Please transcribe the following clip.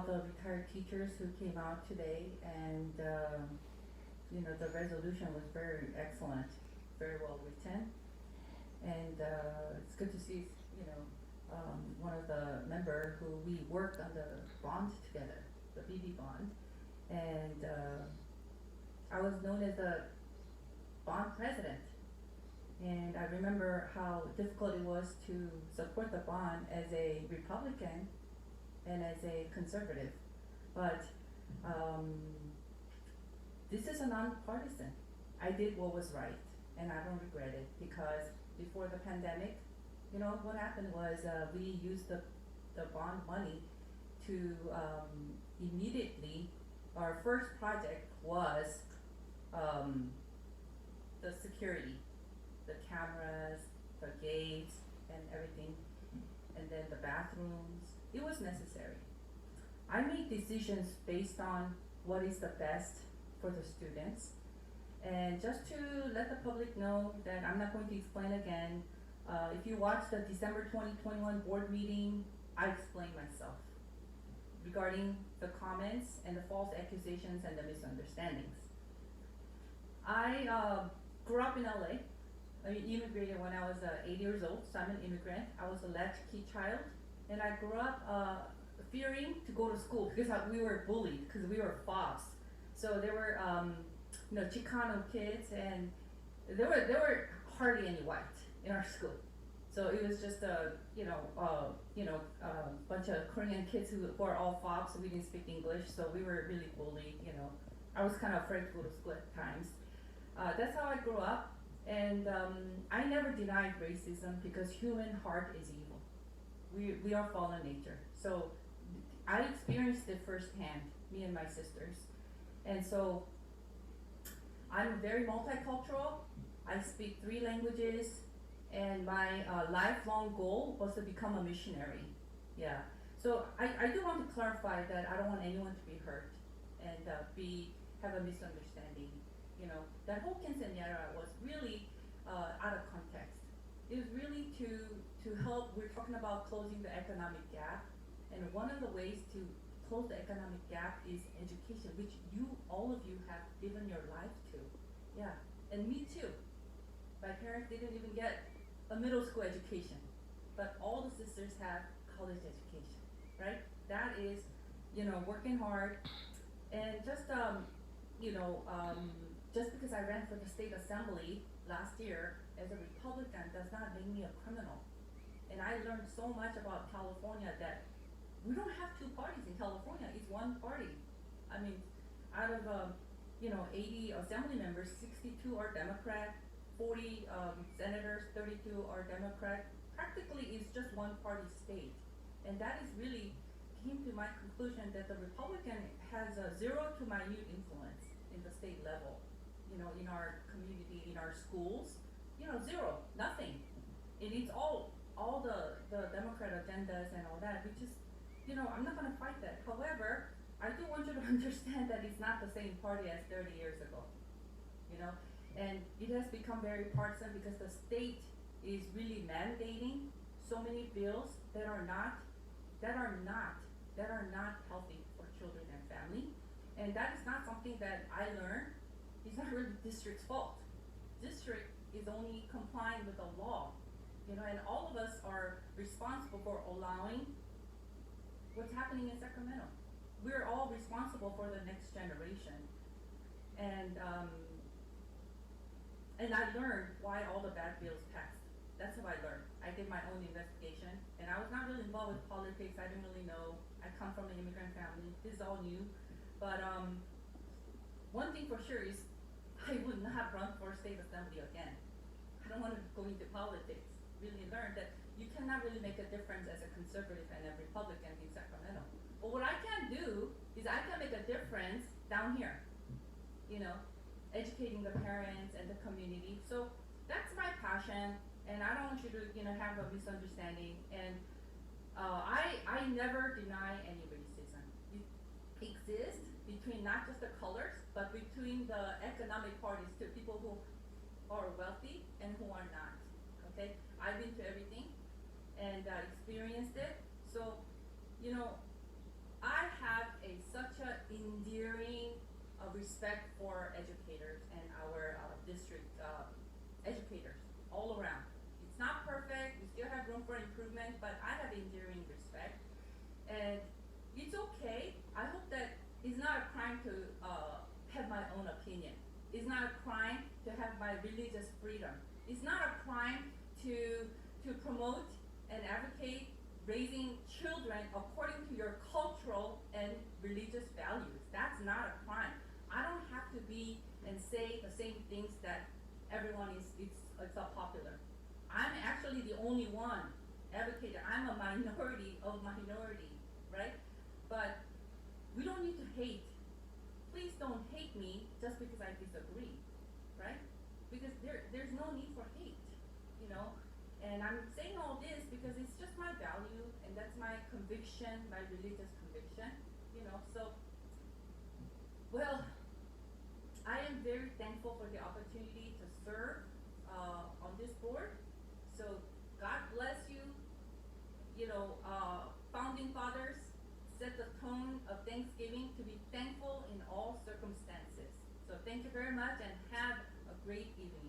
the retired teachers who came out today, and the resolution was very excellent, very well written, and it's good to see one of the member who we worked on the bond together, the BB bond, and I was known as the bond president. And I remember how difficult it was to support the bond as a Republican and as a conservative. But this is a nonpartisan. I did what was right, and I don't regret it, because before the pandemic, what happened was we used the bond money to immediately, our first project was the security, the cameras, the gates, and everything, and then the bathrooms. It was necessary. I made decisions based on what is the best for the students. And just to let the public know that I'm not going to explain again, if you watch the December 2021 board meeting, I explained myself regarding the comments and the false accusations and the misunderstandings. I grew up in LA. I immigrated when I was 8 years old, so I'm an immigrant. I was a latchkey child, and I grew up fearing to go to school because we were bullied because we were FOBs. So there were Chicano kids, and there were hardly any white in our school. So it was just a bunch of Korean kids who are all FOBs. So we didn't speak English, so we were really bullied. I was kind of afraid to go to school at times. That's how I grew up. And I never denied racism because human heart is evil. We are fallen nature. So I experienced it firsthand, me and my sisters. And so I'm very multicultural. I speak 3 languages, and my lifelong goal was to become a missionary. Yeah. So I do want to clarify that I don't want anyone to be hurt and have a misunderstanding. That whole quinceañera was really out of context. It was really to help. We're talking about closing the economic gap, and one of the ways to close the economic gap is education, which all of you have given your life to. Yeah, and me too. My parents didn't even get a middle school education, but all the sisters have college education, right? That is, working hard, and just just because I ran for the state assembly last year as a Republican does not make me a criminal. And I learned so much about California that we don't have 2 parties in California. It's one party. I mean, out of 80 assembly members, 62 are Democrat, 40 senators, 32 are Democrat. Practically, it's just one party state. And that is really came to my conclusion that the Republican has a zero to minute influence in the state level. In our community, in our schools, zero, nothing. And it's all the Democrat agendas and all that, which is, I'm not gonna fight that. However, I do want you to understand that it's not the same party as 30 years ago, and it has become very partisan because the state is really mandating so many bills that are not healthy for children and family. And that is not something that I learned. It's not really district's fault. District is only complying with the law, and all of us are responsible for allowing what's happening in Sacramento. We're all responsible for the next generation. And I learned why all the bad bills passed. That's how I learned. I did my own investigation, and I was not really involved with politics. I didn't really know. I come from an immigrant family. This is all new. But one thing for sure is I would not run for state assembly again. I don't want to go into politics. Really learned that you cannot really make a difference as a conservative and a Republican in Sacramento. But what I can do is I can make a difference down here, educating the parents and the community. So that's my passion, and I don't want you to, have a misunderstanding. And I never deny any racism. It exists between not just the colors, but between the economic parties too, people who are wealthy and who are not. Okay, I've been to everything and experienced it. So, I have respect for educators and our district educators all around. It's not perfect, we still have room for improvement, but I have enduring respect. And it's okay. I hope that it's not a crime to have my own opinion. It's not a crime to have my religious freedom. It's not a crime to promote and advocate raising children according to your cultural and religious values. That's not a crime. I don't have to be and say the same things that everyone it's popular. I'm actually the only one advocating. I'm a minority of minority, right? But we don't need to hate. Please don't hate me just because I disagree, right? Because there's no need for hate, you know? And I'm saying all this because it's just my value and that's my conviction, my religious conviction, you know? So, well, I am very thankful for the opportunity to serve on this board. So God bless you, you know, founding fathers set the tone of Thanksgiving to be thankful in all circumstances. So thank you very much and have a great evening.